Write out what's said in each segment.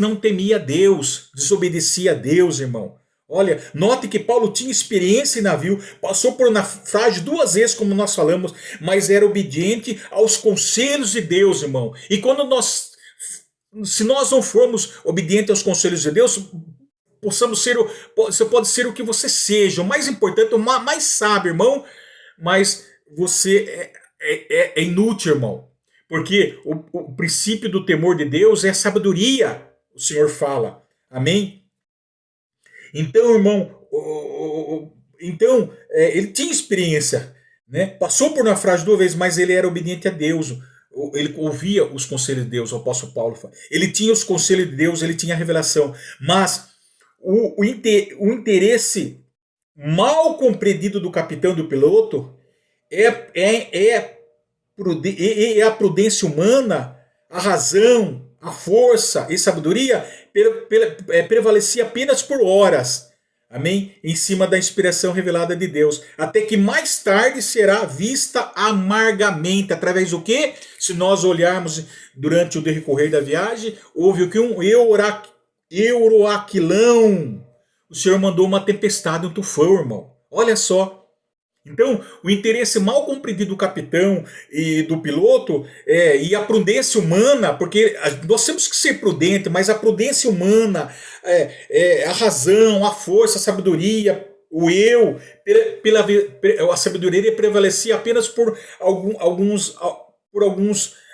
não temia Deus, desobedecia a Deus, irmão. Olha, note que Paulo tinha experiência em navio, passou por naufrágio 2 vezes, como nós falamos, mas era obediente aos conselhos de Deus, irmão. E quando se nós não formos obedientes aos conselhos de Deus, possamos ser, você pode ser o que você seja, o mais importante, o mais sábio, irmão, mas você é inútil, irmão. Porque o princípio do temor de Deus é a sabedoria, o Senhor fala. Amém? Então, irmão, ele tinha experiência, né? Passou por naufrágio 2 vezes, mas ele era obediente a Deus. Ele ouvia os conselhos de Deus, o apóstolo Paulo fala. Ele tinha os conselhos de Deus, ele tinha a revelação. Mas o interesse mal compreendido do capitão e do piloto é a prudência humana, a razão, a força e sabedoria prevalecia apenas por horas, amém? Em cima da inspiração revelada de Deus, até que mais tarde será vista amargamente, através do que? Se nós olharmos durante o decorrer da viagem, houve o que? Um euroaquilão. O Senhor mandou uma tempestade, um tufão, irmão. Olha só. Então, o interesse mal compreendido do capitão e do piloto e a prudência humana, porque nós temos que ser prudentes, mas a prudência humana, a razão, a força, a sabedoria, o eu, a sabedoria prevalecia apenas por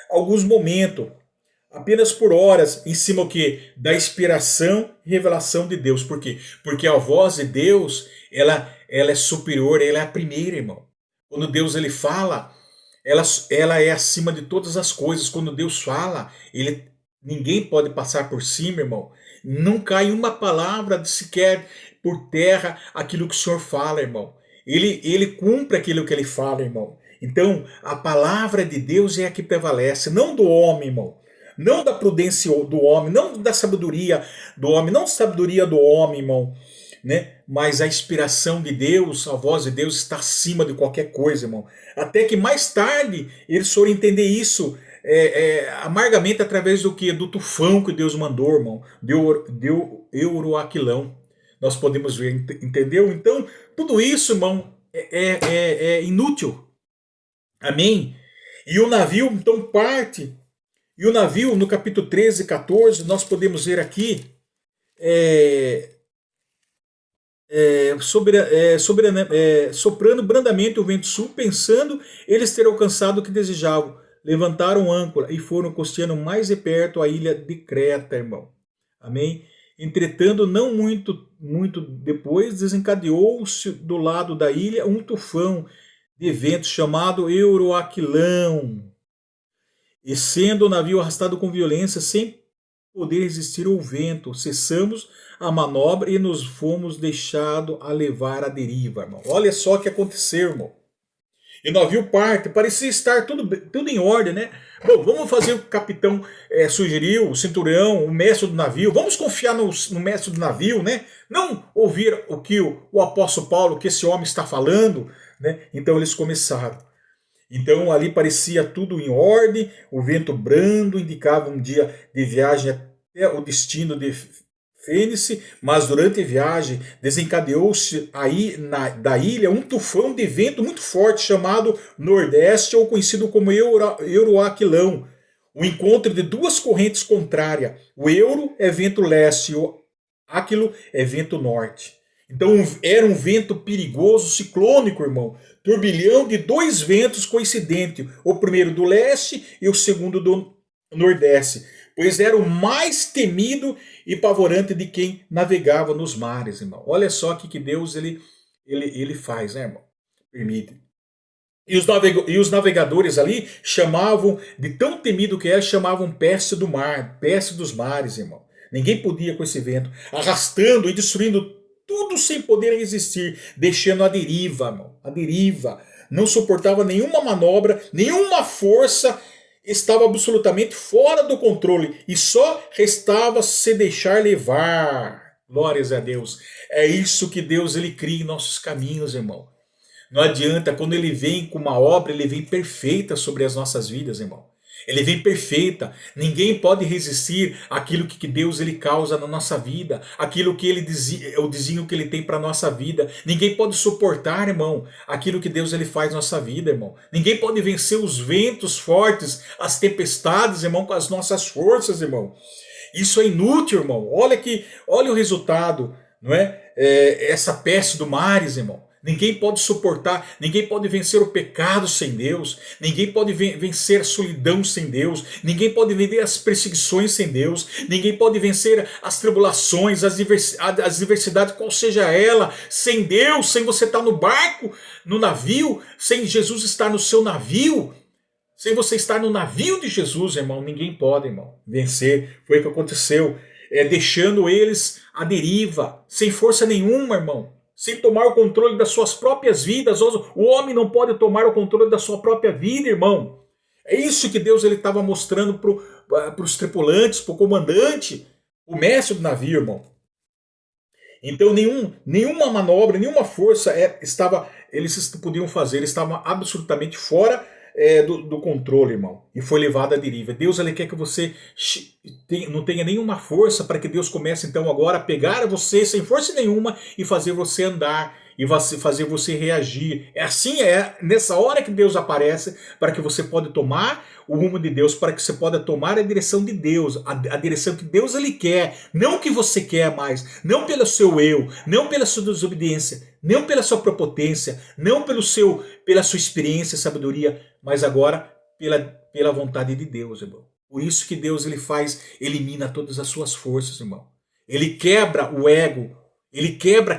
alguns momentos, apenas por horas, em cima o quê? Da inspiração e revelação de Deus. Por quê? Porque a voz de Deus, ela é superior, ela é a primeira, irmão. Quando Deus ele fala, ela é acima de todas as coisas. Quando Deus fala, ninguém pode passar por cima, irmão. Não cai uma palavra sequer por terra aquilo que o Senhor fala, irmão. Ele cumpre aquilo que ele fala, irmão. Então, a palavra de Deus é a que prevalece, não do homem, irmão. Não da prudência do homem, não da sabedoria do homem, não da sabedoria do homem, irmão, né? Mas a inspiração de Deus, a voz de Deus está acima de qualquer coisa, irmão. Até que mais tarde eles foram entender isso amargamente através do que? Do tufão que Deus mandou, irmão. Deu euroaquilão. Nós podemos ver, entendeu? Então, tudo isso, irmão, é inútil. Amém? E o navio, então, parte. E o navio, no capítulo 13 e 14, nós podemos ver aqui, soprando brandamente o vento sul, pensando eles ter alcançado o que desejavam. Levantaram âncora e foram costeando mais de perto a ilha de Creta, irmão. Amém? Entretanto, não muito depois, desencadeou-se do lado da ilha um tufão de vento chamado Euroaquilão. E sendo o navio arrastado com violência, sem poder resistir ao vento, cessamos a manobra e nos fomos deixados a levar à deriva, irmão. Olha só o que aconteceu, irmão. E o navio parte, parecia estar tudo em ordem, né? Bom, vamos fazer o que o capitão sugeriu, o centurião, o mestre do navio. Vamos confiar no mestre do navio, né? Não ouvir o que o apóstolo Paulo, que esse homem está falando, né? Então eles começaram. Então ali parecia tudo em ordem, o vento brando indicava um dia de viagem até o destino de Fênice, mas durante a viagem desencadeou-se aí da ilha um tufão de vento muito forte chamado Nordeste, ou conhecido como Euroaquilão. O encontro de duas correntes contrárias. O Euro é vento leste e o Aquilo é vento norte. Então era um vento perigoso, ciclônico, irmão. Turbilhão de dois ventos coincidentes. O primeiro do leste e o segundo do nordeste. Pois era o mais temido e pavorante de quem navegava nos mares, irmão. Olha só o que Deus ele faz, né, irmão? Permite. E os navegadores ali chamavam, de tão temido que era, chamavam peste do mar, peste dos mares, irmão. Ninguém podia com esse vento, arrastando e destruindo tudo sem poder resistir, deixando a deriva, irmão. A deriva. Não suportava nenhuma manobra, nenhuma força, estava absolutamente fora do controle e só restava se deixar levar. Glórias a Deus. É isso que Deus ele cria em nossos caminhos, irmão. Não adianta, quando ele vem com uma obra, ele vem perfeita sobre as nossas vidas, irmão. Ele vem perfeita. Ninguém pode resistir àquilo que Deus ele causa na nossa vida, aquilo que ele dizia, o desígnio que ele tem para nossa vida. Ninguém pode suportar, irmão, aquilo que Deus ele faz na nossa vida, irmão. Ninguém pode vencer os ventos fortes, as tempestades, irmão, com as nossas forças, irmão. Isso é inútil, irmão. Olha o resultado, não é? Essa peste do mares, irmão. Ninguém pode suportar, ninguém pode vencer o pecado sem Deus, ninguém pode vencer a solidão sem Deus, ninguém pode vencer as perseguições sem Deus, ninguém pode vencer as tribulações, as diversidades, qual seja ela, sem Deus, sem você estar no barco, no navio, sem Jesus estar no seu navio. Sem você estar no navio de Jesus, irmão, ninguém pode, irmão, vencer. Foi o que aconteceu, deixando eles à deriva, sem força nenhuma, irmão, sem tomar o controle das suas próprias vidas. O homem não pode tomar o controle da sua própria vida, irmão. É isso que Deus estava mostrando para os tripulantes, para o comandante, o mestre do navio, irmão. Então nenhuma manobra, nenhuma força eles podiam fazer, eles estavam absolutamente fora do controle, irmão, e foi levado à deriva. Deus ele quer que você não tenha nenhuma força para que Deus comece então agora a pegar você sem força nenhuma e fazer você andar e fazer você reagir. É nessa hora que Deus aparece para que você pode tomar o rumo de Deus, para que você possa tomar a direção de Deus, a direção que Deus ele quer, não o que você quer mais, não pelo seu eu, não pela sua desobediência, não pela sua prepotência, não pela sua experiência e sabedoria, mas agora pela vontade de Deus, irmão. Por isso que Deus ele elimina todas as suas forças, irmão. Ele quebra o ego, ele quebra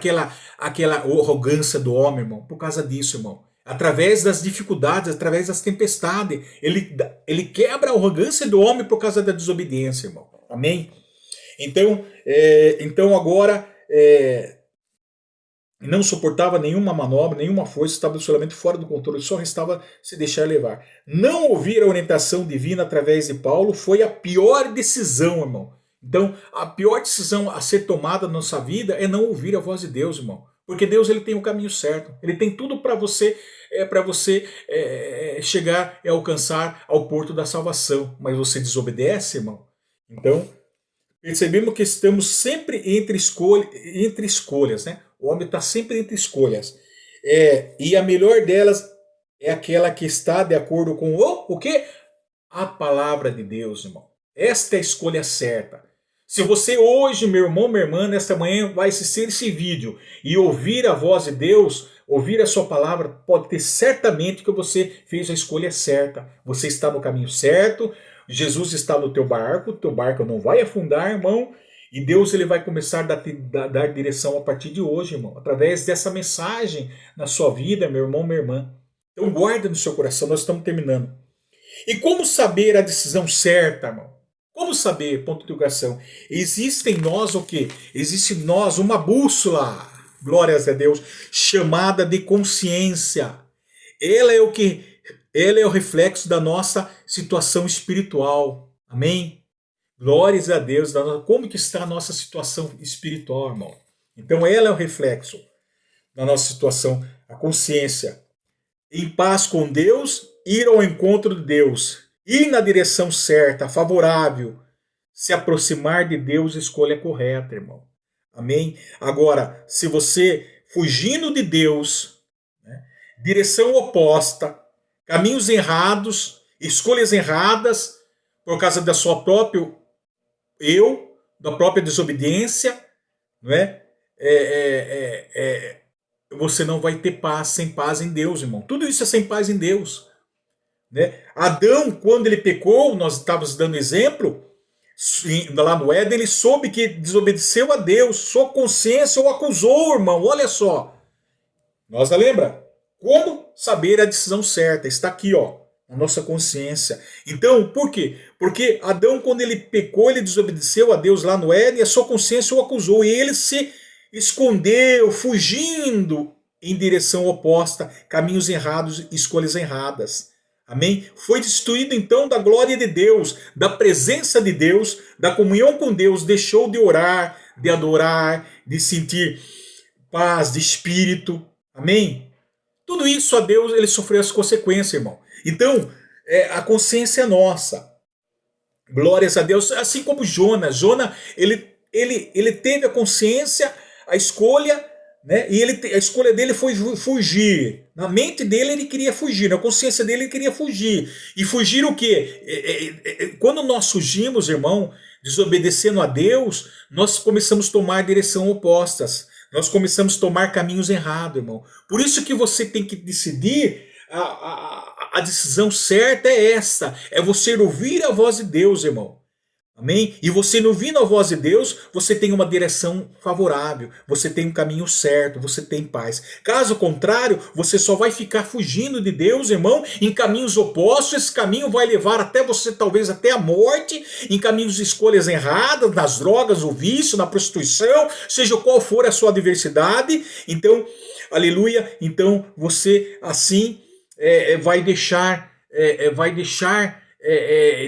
aquela arrogância do homem, irmão, por causa disso, irmão. Através das dificuldades, através das tempestades, ele quebra a arrogância do homem por causa da desobediência, irmão. Amém? Então agora não suportava nenhuma manobra, nenhuma força, estava absolutamente fora do controle, só restava se deixar levar. Não ouvir a orientação divina através de Paulo foi a pior decisão, irmão. Então, a pior decisão a ser tomada na nossa vida é não ouvir a voz de Deus, irmão. Porque Deus ele tem o caminho certo. Ele tem tudo para você chegar e alcançar ao porto da salvação. Mas você desobedece, irmão. Então, percebemos que estamos sempre entre escolhas, né? O homem está sempre entre escolhas. E a melhor delas é aquela que está de acordo com o quê? A palavra de Deus, irmão. Esta é a escolha certa. Se você hoje, meu irmão, minha irmã, nesta manhã vai assistir esse vídeo e ouvir a voz de Deus, ouvir a sua palavra, pode ter certamente que você fez a escolha certa. Você está no caminho certo, Jesus está no teu barco não vai afundar, irmão, e Deus ele vai começar a dar direção a partir de hoje, irmão, através dessa mensagem na sua vida, meu irmão, minha irmã. Então guarda no seu coração, nós estamos terminando. E como saber a decisão certa, irmão? Como saber? Ponto de interrogação. Existe em nós o quê? Existe em nós uma bússola, glórias a Deus, chamada de consciência. Ela é o reflexo da nossa situação espiritual. Amém? Glórias a Deus. Como que está a nossa situação espiritual, irmão? Então ela é o reflexo da nossa situação, a consciência. Em paz com Deus, ir ao encontro de Deus. Ir na direção certa, favorável, se aproximar de Deus, escolha a correta, irmão. Amém? Agora, se você fugindo de Deus, né, direção oposta, caminhos errados, escolhas erradas, por causa da sua própria da própria desobediência, não é? Você não vai ter paz, sem paz em Deus, irmão. Tudo isso é sem paz em Deus. Né? Adão, quando ele pecou, nós estávamos dando exemplo, lá no Éden, ele soube que desobedeceu a Deus, sua consciência o acusou, irmão, olha só. Nós lembra? Como saber a decisão certa? Está aqui, ó, na nossa consciência. Então, por quê? Porque Adão, quando ele pecou, ele desobedeceu a Deus lá no Éden, a sua consciência o acusou, e ele se escondeu, fugindo em direção oposta, caminhos errados, escolhas erradas. Amém? Foi destituído então da glória de Deus, da presença de Deus, da comunhão com Deus, deixou de orar, de adorar, de sentir paz de espírito. Amém? Tudo isso a Deus ele sofreu as consequências, irmão. Então, a consciência é nossa. Glórias a Deus. Assim como Jonas. Jonas, ele teve a consciência, a escolha, né? E a escolha dele foi fugir. Na mente dele ele queria fugir, na consciência dele ele queria fugir. E fugir o quê? Quando nós fugimos, irmão, desobedecendo a Deus, nós começamos a tomar direção opostas. Nós começamos a tomar caminhos errados, irmão. Por isso que você tem que decidir. A decisão certa é esta: é você ouvir a voz de Deus, irmão. Amém? E você não ouvindo a voz de Deus, você tem uma direção favorável, você tem um caminho certo, você tem paz. Caso contrário, você só vai ficar fugindo de Deus, irmão, em caminhos opostos. Esse caminho vai levar até você, talvez até a morte, em caminhos de escolhas erradas, nas drogas, no vício, na prostituição, seja qual for a sua adversidade. Então, aleluia, então você assim vai deixar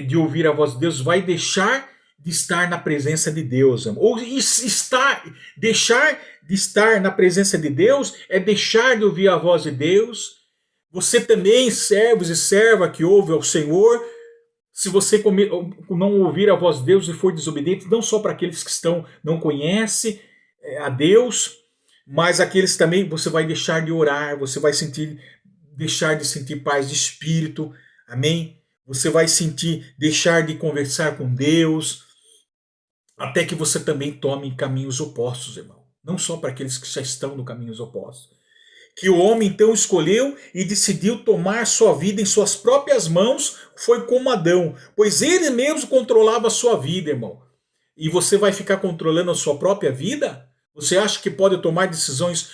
de ouvir a voz de Deus, vai deixar de estar na presença de Deus. Ou deixar de estar na presença de Deus é deixar de ouvir a voz de Deus. Você também, servos e serva que ouve ao Senhor, se você não ouvir a voz de Deus e for desobediente, não só para aqueles que não conhecem a Deus, mas aqueles também, você vai deixar de orar, você vai deixar de sentir paz de espírito. Amém? Você vai deixar de conversar com Deus, até que você também tome caminhos opostos, irmão. Não só para aqueles que já estão no caminhos opostos. Que o homem então escolheu e decidiu tomar sua vida em suas próprias mãos, foi como Adão, pois ele mesmo controlava a sua vida, irmão. E você vai ficar controlando a sua própria vida? Você acha que pode tomar decisões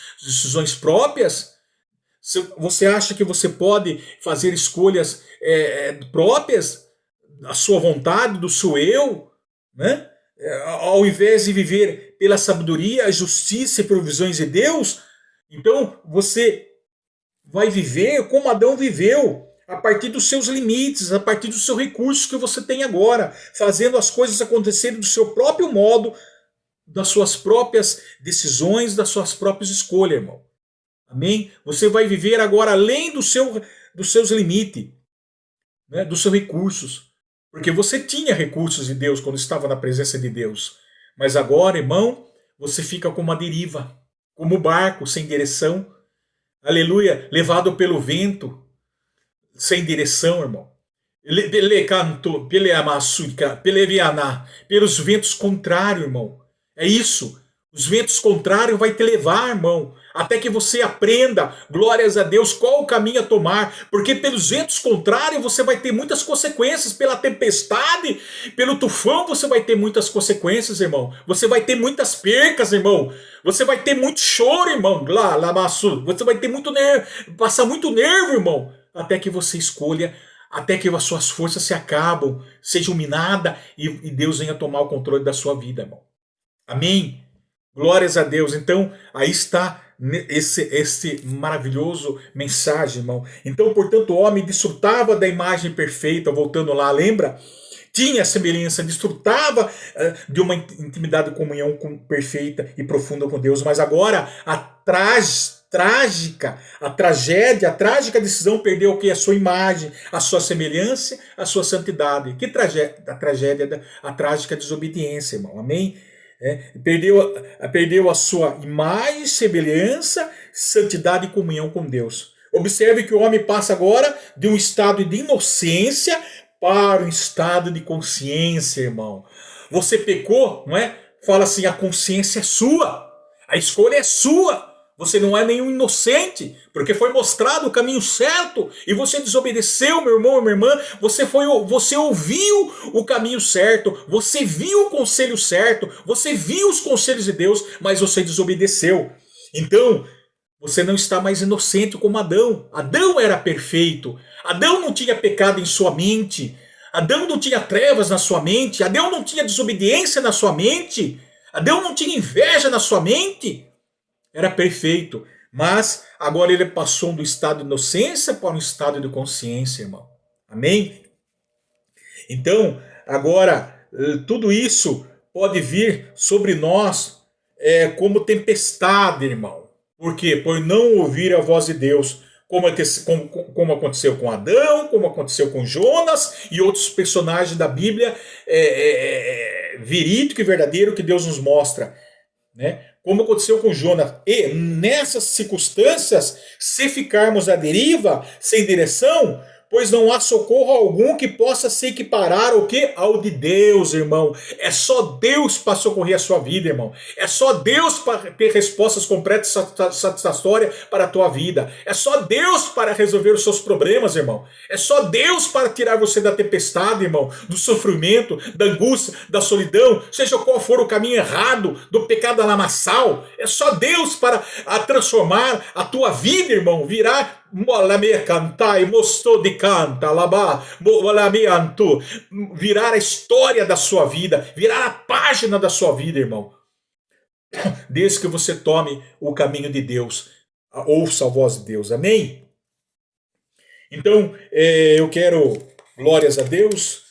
próprias? Você acha que você pode fazer escolhas próprias, da sua vontade, do seu eu, né? Ao invés de viver pela sabedoria, a justiça e provisões de Deus? Então você vai viver como Adão viveu, a partir dos seus limites, a partir dos seus recursos que você tem agora, fazendo as coisas acontecerem do seu próprio modo, das suas próprias decisões, das suas próprias escolhas, irmão. Amém? Você vai viver agora além dos seus limites, né? Dos seus recursos. Porque você tinha recursos de Deus quando estava na presença de Deus. Mas agora, irmão, você fica como uma deriva, como um barco sem direção. Aleluia, levado pelo vento, sem direção, irmão. Pelos ventos contrários, irmão. É isso. Os ventos contrários vai te levar, irmão, até que você aprenda, glórias a Deus, qual o caminho a tomar, porque pelos ventos contrários você vai ter muitas consequências, pela tempestade, pelo tufão você vai ter muitas consequências, irmão, você vai ter muitas percas, irmão, você vai ter muito choro, irmão, você vai ter muito nervo, passar muito nervo, irmão, até que você escolha, até que as suas forças se acabam, seja minada e Deus venha tomar o controle da sua vida, irmão. Amém? Glórias a Deus. Então, aí está esse maravilhoso mensagem, irmão. Então, portanto, o homem desfrutava da imagem perfeita, voltando lá, lembra? Tinha a semelhança, desfrutava de uma intimidade e comunhão perfeita e profunda com Deus, mas agora a trágica decisão perdeu o que? A sua imagem, a sua semelhança, a sua santidade. Que tragédia? A trágica desobediência, irmão. Amém? Perdeu a sua imagem, semelhança, santidade e comunhão com Deus. Observe que o homem passa agora de um estado de inocência para um estado de consciência, irmão. Você pecou, não é? Fala assim, a consciência é sua, a escolha é sua. Você não é nenhum inocente, porque foi mostrado o caminho certo e você desobedeceu, meu irmão e minha irmã. Você ouviu o caminho certo, você viu o conselho certo, você viu os conselhos de Deus, mas você desobedeceu. Então, você não está mais inocente como Adão. Adão era perfeito. Adão não tinha pecado em sua mente. Adão não tinha trevas na sua mente. Adão não tinha desobediência na sua mente. Adão não tinha inveja na sua mente. Era perfeito, mas agora ele passou do estado de inocência para um estado de consciência, irmão. Amém? Então, agora, tudo isso pode vir sobre nós como tempestade, irmão. Por quê? Por não ouvir a voz de Deus, como aconteceu com Adão, como aconteceu com Jonas e outros personagens da Bíblia verídico e verdadeiro que Deus nos mostra, né? Como aconteceu com Jonas. E nessas circunstâncias, se ficarmos à deriva, sem direção, pois não há socorro algum que possa se equiparar ao que? Ao de Deus, irmão. É só Deus para socorrer a sua vida, irmão. É só Deus para ter respostas completas e satisfatórias para a tua vida. É só Deus para resolver os seus problemas, irmão. É só Deus para tirar você da tempestade, irmão, do sofrimento, da angústia, da solidão, seja qual for o caminho errado, do pecado lamaçal. É só Deus para transformar a tua vida, irmão, virar virar a história da sua vida, virar a página da sua vida, irmão. Desde que você tome o caminho de Deus, ouça a voz de Deus, amém? Então, eu quero, glórias a Deus,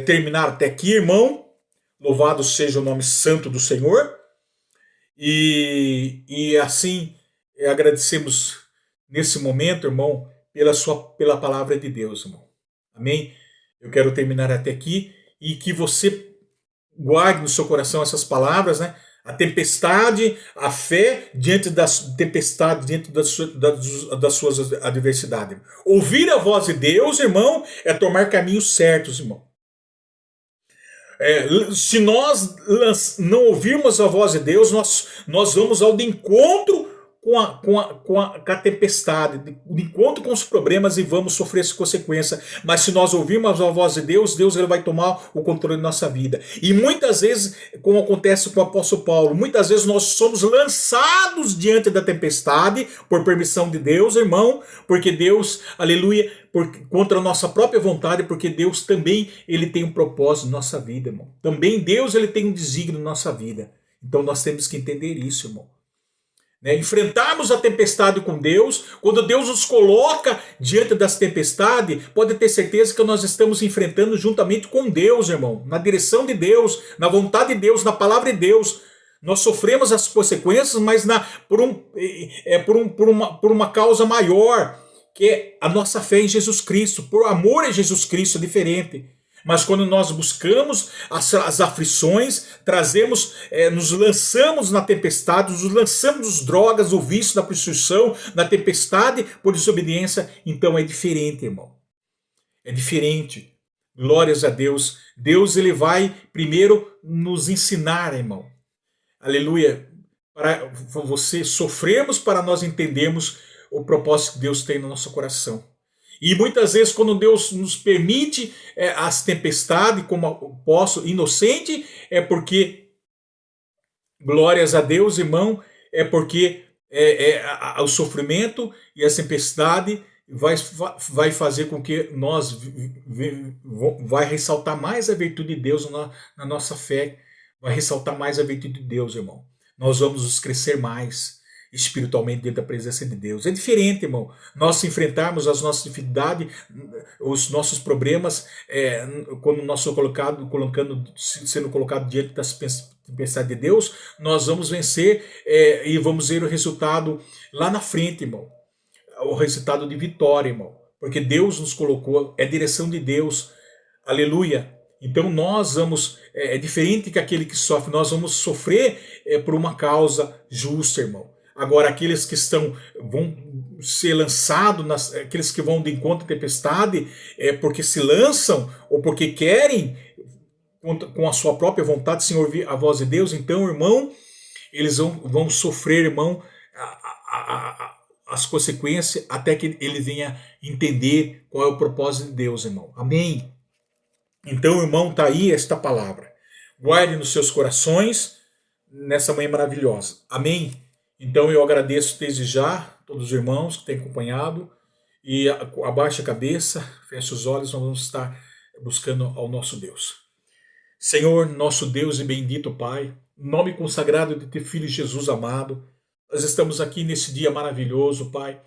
terminar até aqui, irmão. Louvado seja o nome santo do Senhor. E assim, agradecemos nesse momento, irmão, pela palavra de Deus, irmão. Amém? Eu quero terminar até aqui e que você guarde no seu coração essas palavras, né? A tempestade, a fé diante das tempestades, diante das suas adversidades. Ouvir a voz de Deus, irmão, é tomar caminhos certos, irmão. Se nós não ouvirmos a voz de Deus, nós vamos ao de encontro com a tempestade, de encontro com os problemas e vamos sofrer essa consequência. Mas se nós ouvirmos a voz de Deus, Deus ele vai tomar o controle da nossa vida. E muitas vezes, como acontece com o apóstolo Paulo, muitas vezes nós somos lançados diante da tempestade por permissão de Deus, irmão, porque Deus, aleluia, contra a nossa própria vontade, porque Deus também ele tem um propósito na nossa vida, irmão. Também Deus ele tem um desígnio na nossa vida. Então nós temos que entender isso, irmão. Enfrentarmos a tempestade com Deus, quando Deus nos coloca diante das tempestades, pode ter certeza que nós estamos enfrentando juntamente com Deus, irmão, na direção de Deus, na vontade de Deus, na palavra de Deus. Nós sofremos as consequências, mas por uma causa maior, que é a nossa fé em Jesus Cristo, por amor a Jesus Cristo, é diferente. Mas quando nós buscamos as aflições, nos lançamos na tempestade, nos lançamos nas drogas, o vício, na prostituição, na tempestade, por desobediência, então é diferente, irmão. É diferente. Glórias a Deus. Deus ele vai primeiro nos ensinar, irmão. Aleluia. Para você sofrermos, para nós entendermos o propósito que Deus tem no nosso coração. E muitas vezes quando Deus nos permite as tempestades, como posso, inocente, é porque, glórias a Deus, irmão, é porque o sofrimento e a tempestade vai fazer com que vai ressaltar mais a virtude de Deus na nossa fé, vai ressaltar mais a virtude de Deus, irmão. Nós vamos nos crescer mais espiritualmente dentro da presença de Deus. É diferente, irmão, nós enfrentarmos as nossas dificuldades, os nossos problemas, quando nós somos sendo colocado diante das tempestades de Deus, nós vamos vencer e vamos ver o resultado lá na frente, irmão. O resultado de vitória, irmão. Porque Deus nos colocou, é direção de Deus. Aleluia. Então nós vamos, é diferente que aquele que sofre, nós vamos sofrer por uma causa justa, irmão. Agora, aqueles que vão ser lançados, aqueles que vão de encontro à tempestade, porque se lançam ou porque querem, com a sua própria vontade, sem ouvir a voz de Deus, então, irmão, eles vão sofrer, irmão, as consequências até que ele venha entender qual é o propósito de Deus, irmão. Amém? Então, irmão, está aí esta palavra. Guarde nos seus corações nessa manhã maravilhosa. Amém? Então eu agradeço desde já todos os irmãos que têm acompanhado e abaixe a cabeça, feche os olhos, nós vamos estar buscando ao nosso Deus. Senhor, nosso Deus e bendito Pai, nome consagrado de teu Filho Jesus amado, nós estamos aqui nesse dia maravilhoso, Pai,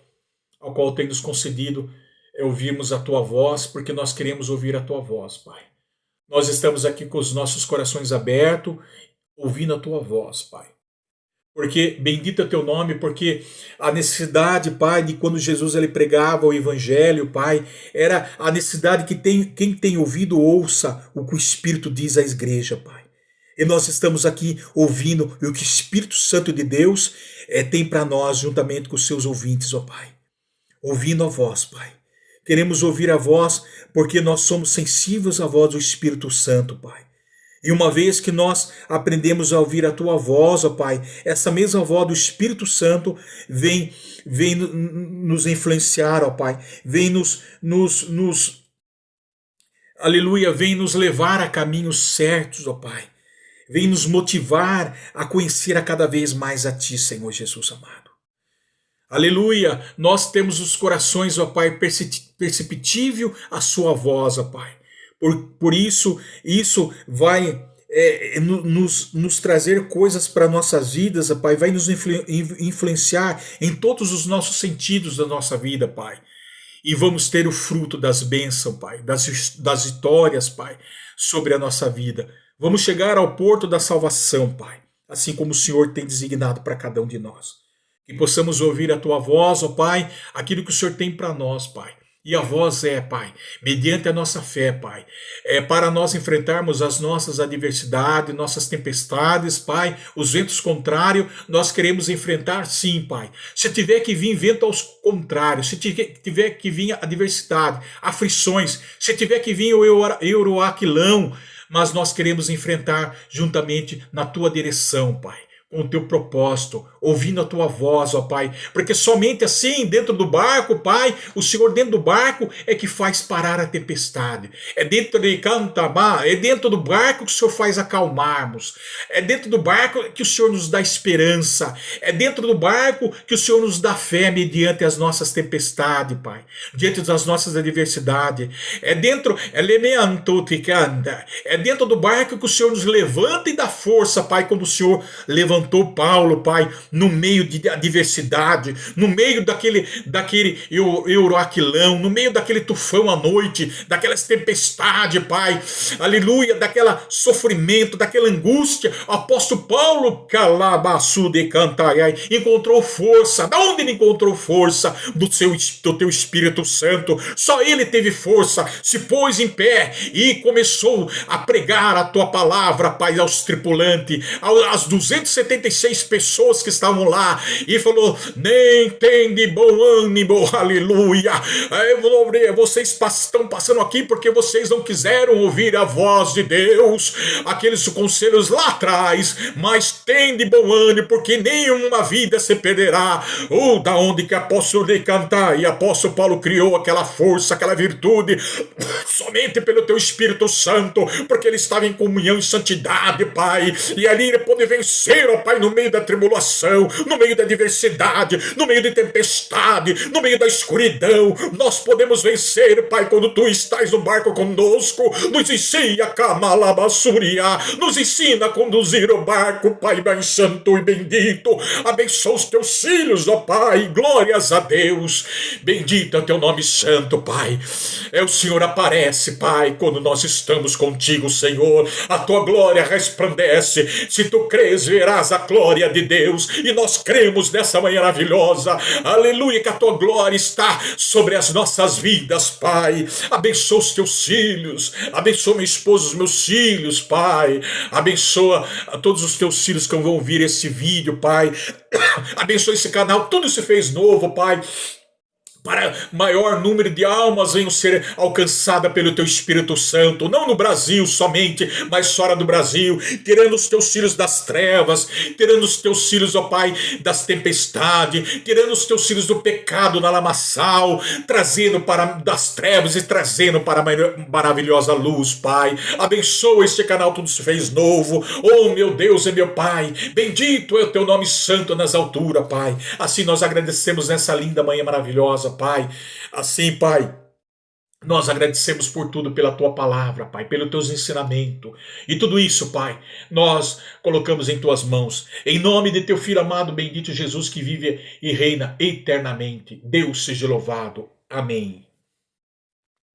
ao qual tem nos concedido ouvirmos a Tua voz, porque nós queremos ouvir a Tua voz, Pai. Nós estamos aqui com os nossos corações abertos, ouvindo a Tua voz, Pai. Porque bendito é teu nome, porque a necessidade, Pai, de quando Jesus ele pregava o evangelho, Pai, era a necessidade que quem tem ouvido ouça o que o Espírito diz à igreja, Pai. E nós estamos aqui ouvindo o que o Espírito Santo de Deus tem para nós, juntamente com os seus ouvintes, ó Pai. Ouvindo a voz, Pai. Queremos ouvir a voz porque nós somos sensíveis à voz do Espírito Santo, Pai. E uma vez que nós aprendemos a ouvir a tua voz, ó Pai, essa mesma voz do Espírito Santo vem nos influenciar, ó Pai, vem aleluia, vem nos levar a caminhos certos, ó Pai. Vem nos motivar a conhecer a cada vez mais a Ti, Senhor Jesus amado. Aleluia, nós temos os corações, ó Pai, perceptível a Sua voz, ó Pai. Por isso vai nos trazer coisas para nossas vidas, Pai, vai nos influenciar em todos os nossos sentidos da nossa vida, Pai. E vamos ter o fruto das bênçãos, Pai, das vitórias, Pai, sobre a nossa vida. Vamos chegar ao porto da salvação, Pai, assim como o Senhor tem designado para cada um de nós. Que possamos ouvir a Tua voz, ó Pai, aquilo que o Senhor tem para nós, Pai. E a voz Pai, mediante a nossa fé, Pai, para nós enfrentarmos as nossas adversidades, nossas tempestades, Pai, os ventos contrários, nós queremos enfrentar sim, Pai. Se tiver que vir vento aos contrários, se tiver que vir adversidade, aflições, se tiver que vir o euroaquilão, mas nós queremos enfrentar juntamente na Tua direção, Pai. Com o Teu propósito, ouvindo a Tua voz, ó Pai, porque somente assim, dentro do barco, Pai, o Senhor dentro do barco é que faz parar a tempestade, é dentro de Cantabá, é dentro do barco que o Senhor faz acalmarmos, é dentro do barco que o Senhor nos dá esperança, é dentro do barco que o Senhor nos dá fé mediante as nossas tempestades, Pai, diante das nossas adversidades, é dentro do barco que o Senhor nos levanta e dá força, Pai, como o Senhor levantou Paulo, Pai, no meio de adversidade, no meio daquele euroaquilão, no meio daquele tufão à noite, daquelas tempestades, Pai, aleluia, daquela sofrimento, daquela angústia. O apóstolo Paulo, encontrou força. Da onde ele encontrou força? Do Teu Espírito Santo. Só ele teve força, se pôs em pé e começou a pregar a Tua palavra, Pai, aos tripulantes, às 276 pessoas que estavam lá, e falou: nem tem de bom ânimo, aleluia, vocês estão passando aqui porque vocês não quiseram ouvir a voz de Deus, aqueles conselhos lá atrás, mas tem de bom ânimo, porque nenhuma vida se perderá. Da onde que apóstolo de cantar, e apóstolo Paulo criou aquela força, aquela virtude, somente pelo Teu Espírito Santo, porque ele estava em comunhão e santidade, Pai, e ali ele pôde vencer, ó Pai, no meio da tribulação, no meio da adversidade, no meio da tempestade, no meio da escuridão. Nós podemos vencer, Pai, quando Tu estás no barco conosco. Nos ensina nos ensina a conduzir o barco, Pai, bem santo e bendito. Abençoa os Teus filhos, ó Pai, glórias a Deus. Bendito é o Teu nome santo, Pai. O Senhor aparece, Pai, quando nós estamos contigo, Senhor. A Tua glória resplandece. Se Tu crês, verás a glória de Deus, e nós cremos nessa manhã maravilhosa, aleluia, que a Tua glória está sobre as nossas vidas, Pai. Abençoa os Teus filhos, abençoa minha esposa, os meus filhos, Pai, abençoa a todos os Teus filhos que vão ouvir esse vídeo, Pai, abençoa esse canal, tudo se fez novo, Pai, para maior número de almas venham ser alcançadas pelo Teu Espírito Santo, não no Brasil somente, mas fora do Brasil, tirando os Teus filhos das trevas, tirando os Teus filhos, ó Pai, das tempestades, tirando os Teus filhos do pecado na lamaçal, trazendo das trevas e trazendo para a maravilhosa luz, Pai. Abençoa este canal, tudo se fez novo. Oh, meu Deus e meu Pai, bendito é o Teu nome santo nas alturas, Pai. Assim nós agradecemos nessa linda manhã maravilhosa, Pai. Assim, Pai, nós agradecemos por tudo, pela Tua palavra, Pai, pelos Teus ensinamentos. E tudo isso, Pai, nós colocamos em Tuas mãos. Em nome de Teu Filho amado, bendito Jesus, que vive e reina eternamente. Deus seja louvado. Amém.